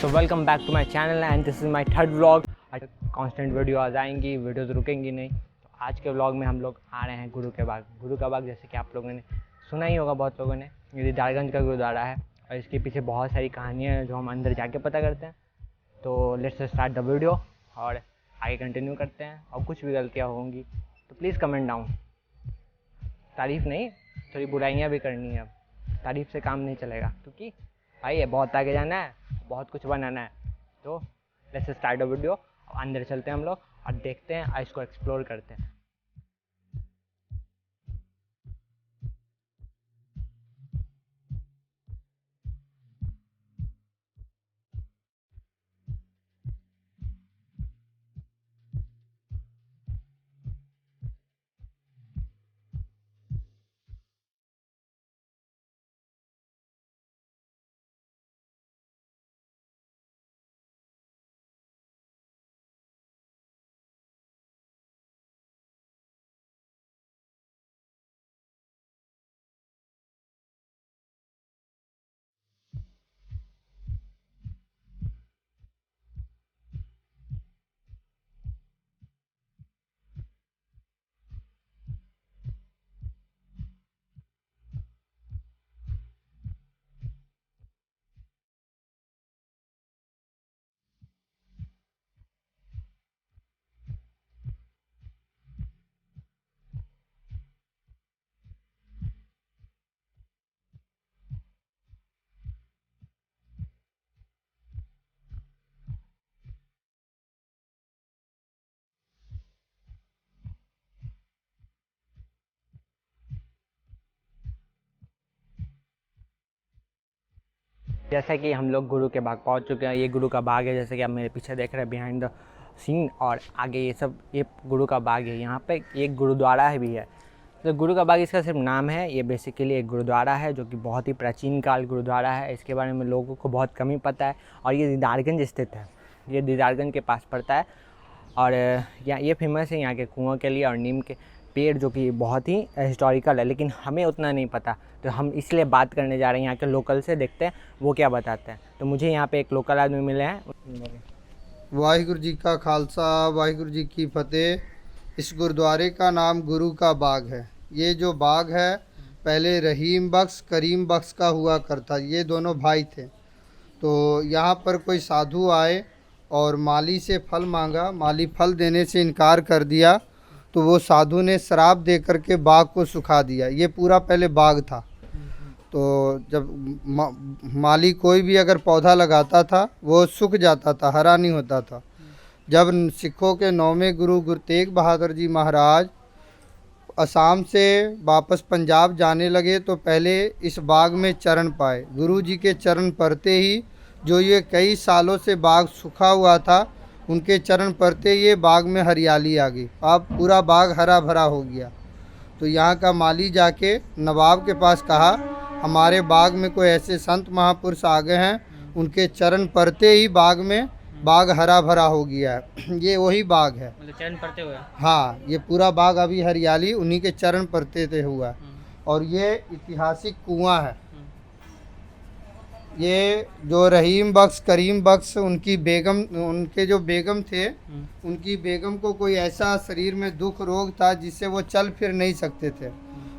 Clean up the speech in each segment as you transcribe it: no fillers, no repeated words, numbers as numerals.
So welcome back to my channel and this is my third vlog. Constant video आ जाएंगी, videos रुकेंगी नहीं। तो आज के व्लॉग में हम लोग आ रहे हैं गुरु के बाग। गुरु का बाग जैसे कि आप लोगों ने सुना ही होगा, बहुत लोगों ने। ये दीदारगंज का गुरुद्वारा है और इसके पीछे बहुत सारी कहानियाँ हैं जो हम अंदर जाके पता करते हैं। तो लेट्स स्टार्ट द वीडियो और आगे कंटिन्यू करते हैं। और कुछ भी गलतियाँ होंगी तो प्लीज़ कमेंट डाउन। तारीफ़ नहीं, थोड़ी बुराइयाँ भी करनी है। अब तारीफ़ से काम नहीं चलेगा, क्योंकि भाई ये बहुत आगे जाना है, बहुत कुछ बनाना है। तो लेट्स स्टार्ट द वीडियो। अंदर चलते हैं हम लोग और देखते हैं और इसको एक्सप्लोर करते हैं। जैसा कि हम लोग गुरु के बाग पहुंच चुके हैं। ये गुरु का बाग है, जैसे कि आप मेरे पीछे देख रहे हैं बिहाइंड द सीन। और आगे ये गुरु का बाग है। यहाँ पे एक गुरुद्वारा है भी है। तो गुरु का बाग इसका सिर्फ नाम है। ये बेसिकली एक गुरुद्वारा है जो कि बहुत ही प्राचीन काल गुरुद्वारा है। इसके बारे में लोगों को बहुत कम ही पता है। और ये दीदारगंज स्थित है, ये दीदारगंज के पास पड़ता है। और यहाँ ये फेमस है यहाँ के कुआं के लिए और नीम के पेड़, जो कि बहुत ही हिस्टोरिकल है, लेकिन हमें उतना नहीं पता। तो हम इसलिए बात करने जा रहे हैं यहाँ के लोकल से, देखते हैं वो क्या बताते हैं। तो मुझे यहाँ पे एक लोकल आदमी मिले हैं। वाहिगुरु जी का खालसा, वाहिगुरु जी की फतेह। इस गुरुद्वारे का नाम गुरु का बाग है। ये जो बाग है पहले रहीम बख्श करीम बख्श का हुआ करता, ये दोनों भाई थे। तो यहाँ पर कोई साधु आए और माली से फल मांगा, माली फल देने से इनकार कर दिया। तो वो साधु ने श्राप दे करके बाग को सुखा दिया। ये पूरा पहले बाग था। तो जब माली कोई भी अगर पौधा लगाता था वो सूख जाता था, हरा नहीं होता था। जब सिखों के 9वें गुरु गुरु तेग बहादुर जी महाराज असम से वापस पंजाब जाने लगे तो पहले इस बाग में चरण पाए। गुरु जी के चरण पड़ते ही जो ये कई सालों से बाग सूखा हुआ था, उनके चरण पड़ते ये बाग में हरियाली आ गई। अब पूरा बाग हरा भरा हो गया। तो यहाँ का माली जाके नवाब के पास कहा, हमारे बाग में कोई ऐसे संत महापुरुष आ गए हैं, उनके चरण पड़ते ही बाग में बाग हरा भरा हो गया है। ये वही बाग है, मतलब चरण पड़ते हुए। हाँ, ये पूरा बाग अभी हरियाली उन्हीं के चरण पड़ते थे हुआ है। और ये ऐतिहासिक कुआं है। ये जो रहीम बख्श करीम बख्श उनकी बेगम, उनके जो बेगम थे, उनकी बेगम को कोई ऐसा शरीर में दुख रोग था जिससे वो चल फिर नहीं सकते थे।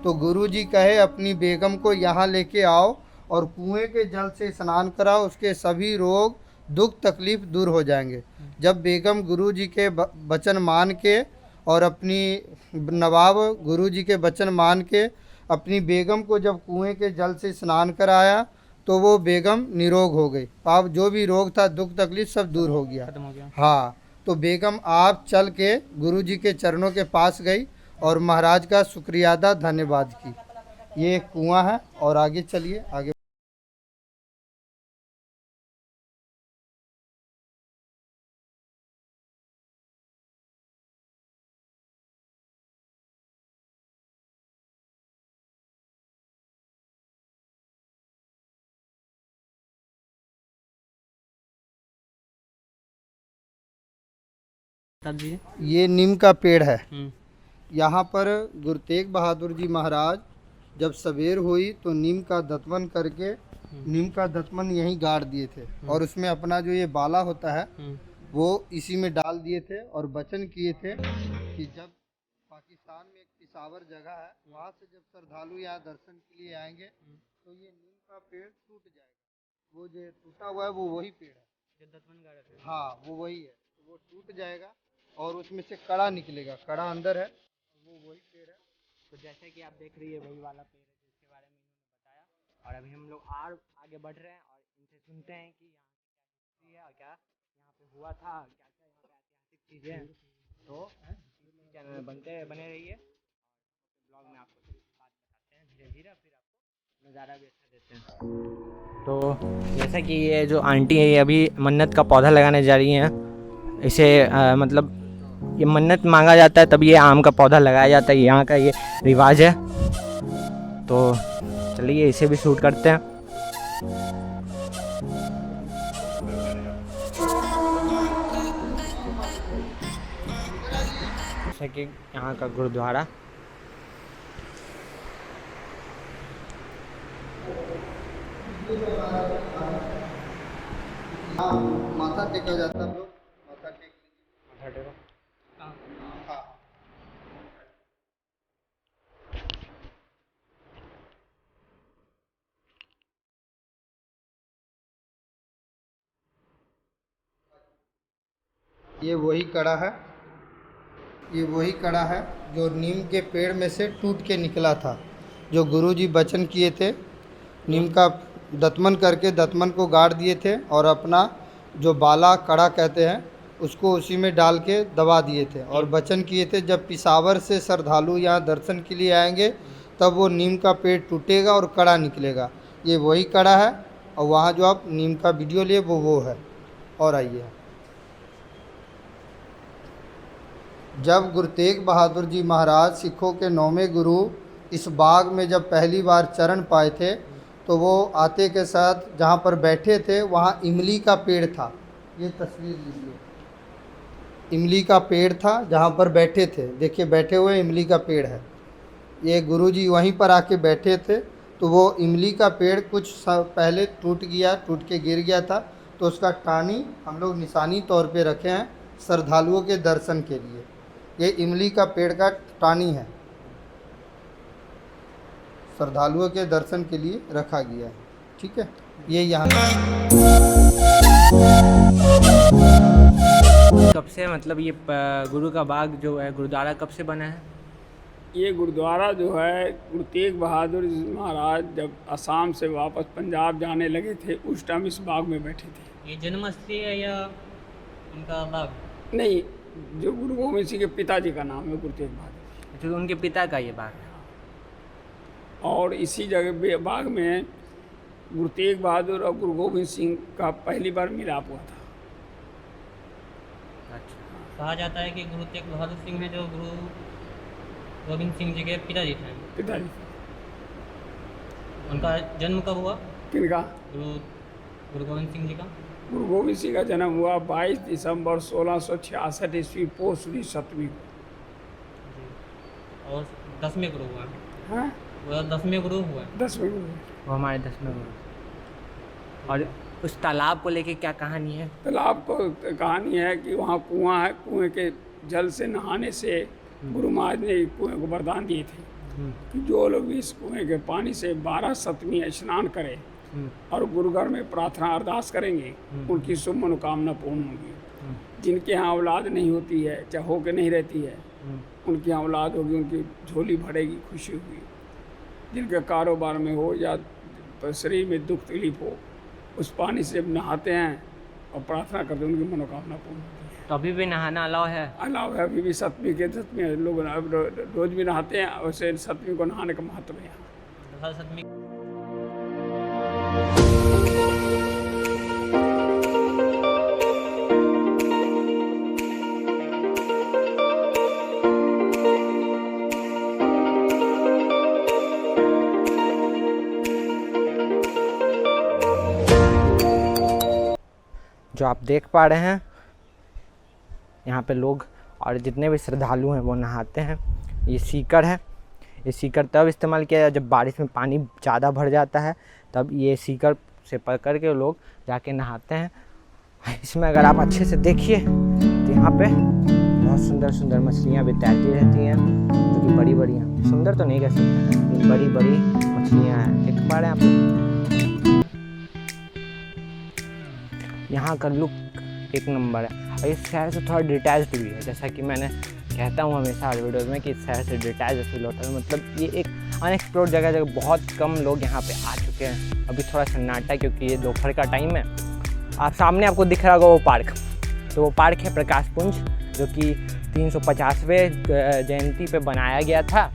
तो गुरु जी कहे अपनी बेगम को यहाँ लेके आओ और कुएं के जल से स्नान कराओ, उसके सभी रोग दुख तकलीफ दूर हो जाएंगे। जब बेगम गुरु जी के वचन मान के और अपनी नवाब गुरु जी के वचन मान के अपनी बेगम को जब कुएं के जल से स्नान कराया तो वो बेगम निरोग हो गई। अब जो भी रोग था दुख तकलीफ सब दूर हो गया, खत्म हो गया। हाँ, तो बेगम आप चल के गुरु जी के चरणों के पास गई और महाराज का शुक्रिया अदा धन्यवाद की। ये एक कुआं है और आगे चलिए आगे। ये नीम का पेड़ है। यहाँ पर गुरु तेग बहादुर जी महाराज जब सवेर हुई तो नीम का दतवन करके नीम का दतमन यहीं गाड़ दिए थे और उसमें अपना जो ये बाला होता है वो इसी में डाल दिए थे और वचन किए थे कि जब पाकिस्तान में एक पिशावर जगह है वहाँ से जब श्रद्धालु यहाँ दर्शन के लिए आएंगे तो ये नीम का पेड़ टूट जाएगा। वो जो टूटा हुआ है वो वही पेड़ है जो दतमन गाड़ा थे। हाँ वो वही है, तो वो टूट जाएगा और उसमें से कड़ा निकलेगा, कड़ा अंदर है, वो वही पेड़ है। तो जैसे कि आप देख रही है वही वाला पेड़ है जिसके बारे में इन्होंने बताया, और अभी हम लोग और आगे बढ़ रहे हैं और इनसे सुनते हैं कि यहाँ की क्या हिस्ट्री है और क्या यहाँ पे हुआ था, क्या क्या यहाँ पे ऐतिहासिक चीज़ें हैं। तो चैनल में बने रहिए, ब्लॉग में आपको बात बताते हैं धीरे धीरे, फिर आपको नज़ारा भी अच्छा देते हैं। तो जैसा कि ये जो आंटी है ये अभी मन्नत का पौधा लगाने जा रही हैं। इसे मतलब ये मन्नत मांगा जाता है तब ये आम का पौधा लगाया जाता है, यहाँ का ये रिवाज है। तो चलिए इसे भी शूट करते हैं। जैसे कि यहाँ का गुरुद्वारा, माथा टेका जाता है, लोग माथा टेक लीजिए। हाँ। ये वही कड़ा है, ये वही कड़ा है जो नीम के पेड़ में से टूट के निकला था, जो गुरुजी वचन किए थे। नीम का दतमन करके दतमन को गाड़ दिए थे और अपना जो बाला कड़ा कहते हैं उसको उसी में डाल के दबा दिए थे और वचन किए थे जब पिशावर से श्रद्धालु यहाँ दर्शन के लिए आएंगे तब वो नीम का पेड़ टूटेगा और कड़ा निकलेगा। ये वही कड़ा है और वहाँ जो आप नीम का वीडियो लिए वो है। और आइए, जब गुरु तेग बहादुर जी महाराज सिखों के 9वें गुरु इस बाग में जब पहली बार चरण पाए थे तो वो आते के साथ जहाँ पर बैठे थे वहाँ इमली का पेड़ था। ये तस्वीर लीजिए, इमली का पेड़ था जहाँ पर बैठे थे, देखिए बैठे हुए इमली का पेड़ है। ये गुरुजी वहीं पर आके बैठे थे तो वो इमली का पेड़ कुछ पहले टूट के गिर गया था, तो उसका टानी हम लोग निशानी तौर पे रखे हैं श्रद्धालुओं के दर्शन के लिए। ये इमली का पेड़ का टानी है, श्रद्धालुओं के दर्शन के लिए रखा गया है। ठीक है, ये यहाँ कब से मतलब ये गुरु का बाग जो है गुरुद्वारा कब से बना है? ये गुरुद्वारा जो है गुरु तेग बहादुर महाराज जब असम से वापस पंजाब जाने लगे थे उस टाइम इस बाग में बैठे थे। ये जन्मस्थली है या उनका बाग? नहीं, जो गुरु गोविंद सिंह के पिताजी का नाम है गुरु तेग बहादुर, तो उनके पिता का ये बाग है। और इसी जगह बाग में गुरु तेग बहादुर और गुरु गोविंद सिंह का पहली बार मिलाप हुआ था। अच्छा, कहा जाता है कि गुरु तेग बहादुर सिंह है जो गुरु गोविंद सिंह जी के पिताजी थे। पिताजी उनका जन्म कब हुआ? किनका? गुरु गोविंद सिंह जी का। गुरु गोविंद सिंह का जन्म हुआ 22 दिसंबर 1666 ईस्वी पोष 7वीं को। और 10वें गुरु हुआ। हाँ, वो 10वें गुरु हुआ। 10वें गुरु। वो हमारे 10वें गुरु। और उस तालाब को लेके क्या कहानी है? तालाब को कहानी है कि वहाँ कुआं है, कुएं के जल से नहाने से गुरु महाराज ने कुएं को वरदान दिए थे कि जो लोग भी इस कुएं के पानी से 12 सतमी स्नान करें और गुरुघर में प्रार्थना अरदास करेंगे उनकी शुभ मनोकामना पूर्ण होगी। जिनके यहाँ औलाद नहीं होती है, चाहे हो के नहीं रहती है, उनकी यहाँ औलाद होगी, उनकी झोली भरेगी, खुशी होगी। जिनके कारोबार में हो या शरीर में दुख तकलीफ हो, उस पानी से नहाते हैं और प्रार्थना करते हैं, उनकी मनोकामना पूर्ण होती है। तो अभी भी नहाना अलाउ है? अलाव है, अभी भी सतमी के सतमी लोग रोज भी नहाते हैं, वैसे सतमी को नहाने का महत्व है यहाँ। हर सतमी जो आप देख पा रहे हैं यहाँ पे लोग और जितने भी श्रद्धालु हैं वो नहाते हैं। ये सीकर है, ये सीकर तब इस्तेमाल किया जाता है जब बारिश में पानी ज़्यादा भर जाता है, तब ये सीकर से पकड़ के लोग जाके नहाते हैं। इसमें अगर आप अच्छे से देखिए तो यहाँ पे बहुत सुंदर सुंदर मछलियाँ भी तैरती रहती हैं, जो कि बड़ी बड़ी हैं। सुंदर तो नहीं कह सकते, लेकिन बड़ी बड़ी मछलियाँ हैं। देख पा रहे हैं आप लोग, यहाँ का लुक एक नंबर है। और इस शहर से थोड़ा डिटैच्ड भी है, जैसा कि मैंने कहता हूँ हमेशा हर वीडियोज़ में कि इस शहर से डिटैच फील होता है। मतलब ये एक अनएक्सप्लोर्ड जगह है, बहुत कम लोग यहाँ पे आ चुके हैं। अभी थोड़ा सन्नाटा, क्योंकि ये दोपहर का टाइम है। आप सामने आपको दिख रहा होगा वो पार्क, तो वो पार्क है प्रकाश पुंज, जो कि 350वें जयंती पे बनाया गया था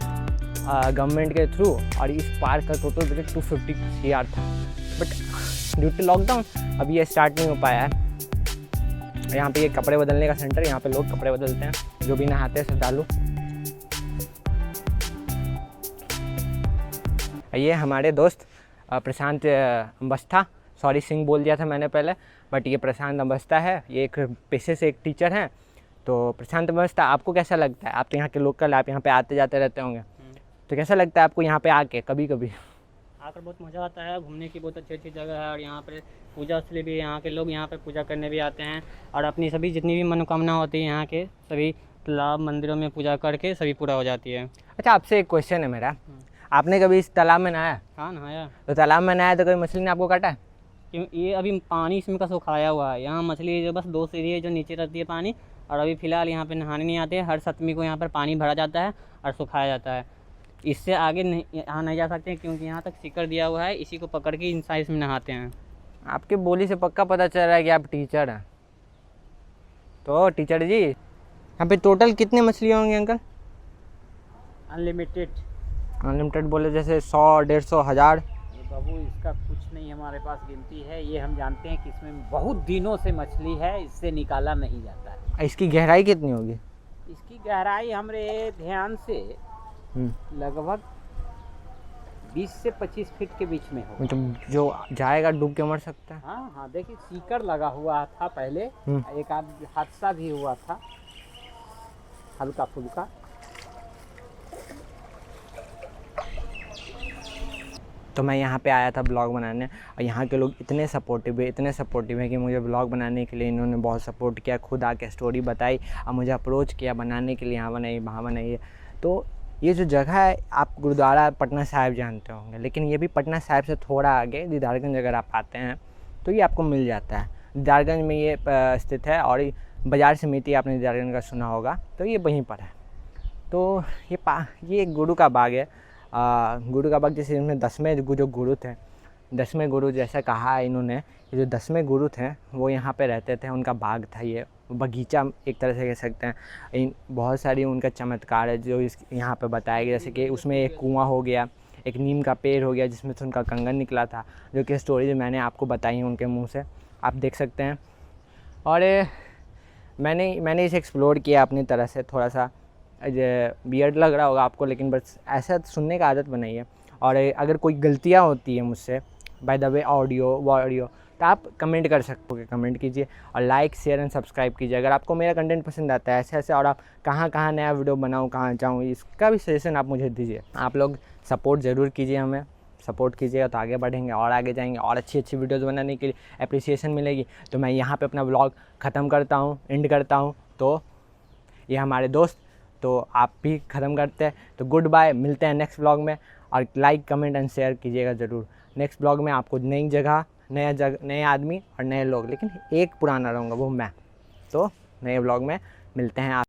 गवर्नमेंट के थ्रू। और इस पार्क का टोटल बजट 250 CR था, बट ड्यू टू लॉकडाउन अभी ये स्टार्ट नहीं हो पाया है। यहाँ पे ये कपड़े बदलने का सेंटर, यहाँ पे लोग कपड़े बदलते हैं, जो भी नहाते हैं श्रद्धालु। ये हमारे दोस्त प्रशांत अम्बस्था, सॉरी सिंह बोल दिया था मैंने पहले, बट ये प्रशांत अम्बस्था है। ये एक पेशे से एक टीचर हैं। तो प्रशांत अम्बस्था, आपको कैसा लगता है? आप तो यहाँ के लोकल, आप यहाँ पे आते जाते रहते होंगे, तो कैसा लगता है आपको यहाँ पे आके? कभी कभी आकर बहुत मज़ा आता है, घूमने की बहुत अच्छी अच्छी जगह है। और यहाँ पर पूजा स्थली भी, यहाँ के लोग यहाँ पर पूजा करने भी आते हैं। और अपनी सभी जितनी भी मनोकामना होती है यहाँ के सभी तालाब मंदिरों में पूजा करके सभी पूरा हो जाती है। अच्छा, आपसे एक क्वेश्चन है मेरा, आपने कभी इस तालाब में नहाया? हाँ, नहाया। तो तालाब में नहाया तो कोई मछली ने आपको काटा? क्यों, ये अभी पानी इसमें का सुखाया हुआ है। यहाँ मछली जो बस 2 सीढ़ी है जो नीचे रहती है पानी। और अभी फ़िलहाल यहाँ पे नहाने नहीं आते हैं। हर सप्तमी को यहाँ पर पानी भरा जाता है और सुखाया जाता है। इससे आगे नहीं, यहाँ नहीं जा सकते हैं, क्योंकि यहाँ तक सीकर दिया हुआ है। इसी को पकड़ के इंसान इसमें नहाते हैं। आपके बोली से पक्का पता चल रहा है कि आप टीचर हैं। तो टीचर जी, यहाँ पे टोटल कितने मछलियाँ होंगी अंकल? अनलिमिटेड। अनलिमिटेड बोले जैसे 100, 150, 1000? बाबू, इसका कुछ नहीं हमारे पास गिनती है। ये हम जानते हैं कि इसमें बहुत दिनों से मछली है, इससे निकाला नहीं जाता है। इसकी गहराई कितनी होगी? इसकी गहराई हमारे ध्यान से लगभग 20 से 25 फीट के बीच में हो। मतलब जो जाएगा डूब के मर सकता है। हाँ हाँ, देखिए सीकर लगा हुआ था पहले, एक आध हादसा भी हुआ था हल्का फुल्का। तो मैं यहाँ पे आया था ब्लॉग बनाने, और यहाँ के लोग इतने सपोर्टिव है कि मुझे ब्लॉग बनाने के लिए इन्होंने बहुत सपोर्ट किया। खुद आके स्टोरी बताई और मुझे अप्रोच किया बनाने के लिए, यहाँ बनाइए वहाँ बनाइए। तो ये जो जगह है, आप गुरुद्वारा पटना साहिब जानते होंगे, लेकिन ये भी पटना साहिब से थोड़ा आगे दीदारगंज अगर आप आते हैं तो ये आपको मिल जाता है। दीदारगंज में ये स्थित है, और बाज़ार समिति आपने दीदारगंज का सुना होगा, तो ये वहीं पर है। तो ये गुरु का बाग है। गुरु का बाग, जैसे इनमें 10वें जो गुरु थे, 10वें गुरु जैसा कहा है इन्होंने, ये जो 10वें गुरु थे वो यहाँ पे रहते थे, उनका बाग था, ये बगीचा एक तरह से कह सकते हैं। बहुत सारी उनका चमत्कार है जो यहाँ पे बताया गया, जैसे कि उसमें एक कुआं हो गया, एक नीम का पेड़ हो गया जिसमें से उनका कंगन निकला था, जो कि स्टोरी मैंने आपको बताई है उनके मुँह से, आप देख सकते हैं। और मैंने इसे एक्सप्लोर किया अपनी तरह से। थोड़ा सा वियर्ड लग रहा होगा आपको, लेकिन बस ऐसा सुनने का आदत बनाई है। और अगर कोई गलतियाँ होती है मुझसे, बाय द वे ऑडियो, तो आप कमेंट कर सकते हो, कमेंट कीजिए और लाइक शेयर एंड सब्सक्राइब कीजिए। अगर आपको मेरा कंटेंट पसंद आता है ऐसे और आप कहाँ नया वीडियो बनाऊँ, कहाँ जाऊँ, इसका भी सजेशन आप मुझे दीजिए। आप लोग सपोर्ट ज़रूर कीजिए, हमें सपोर्ट कीजिएगा तो आगे बढ़ेंगे और आगे जाएंगे, और अच्छी वीडियोज़ बनाने के लिए अप्रिसिएशन मिलेगी। तो मैं यहाँ पे अपना व्लॉग ख़त्म करता हूँ, एंड करता हूँ। तो ये हमारे दोस्त, तो आप भी ख़त्म करते हैं। तो गुड बाय, मिलते हैं नेक्स्ट व्लॉग में, और लाइक कमेंट एंड शेयर कीजिएगा ज़रूर। नेक्स्ट व्लॉग में आपको नई जगह, नए आदमी और नए लोग, लेकिन एक पुराना रहूँगा वो मैं। तो नए व्लॉग में मिलते हैं आप।